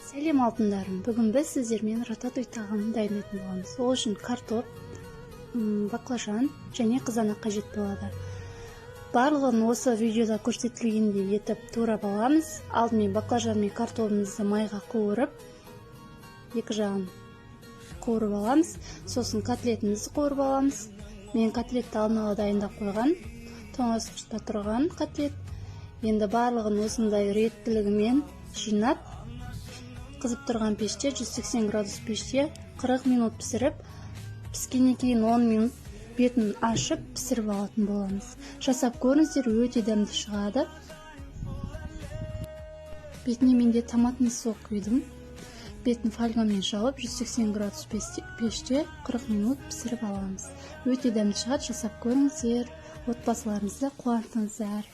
Сәлем алтындарым, бүгін біз сіздермен рататуй тағамын дайындайтын боламыз. Ол үшін картоп, баклажан және қызанақ қажет болады. Барлығын осы видеода көрсетілгендей етіп турап аламыз. Алдымен баклажан мен картопымызды майға қуырып, екі жағын қуырып аламыз. Сосын котлетімізді қуырып аламыз. Мен котлетті алдын ала дайындап қойған, тоңазытқышта тұрған котлет. Енді барлығын осындай реттілігімен жинап, қызып тұрған пеште 180 градус пеште 40 минут пісіріп, піскеннен кейін 10 минут бетін ашып пісіріп алатын боламыз. Жасап көріңіздер, өте дәмді шығады. Бетіне менде томатный сок құйдым. Бетін фольгамен жауып 180 градус пеште 40 минут пісіріп аламыз. Өте дәмді шығады, жасап көріңіздер, отбасыларыңызды қуантыңыздар.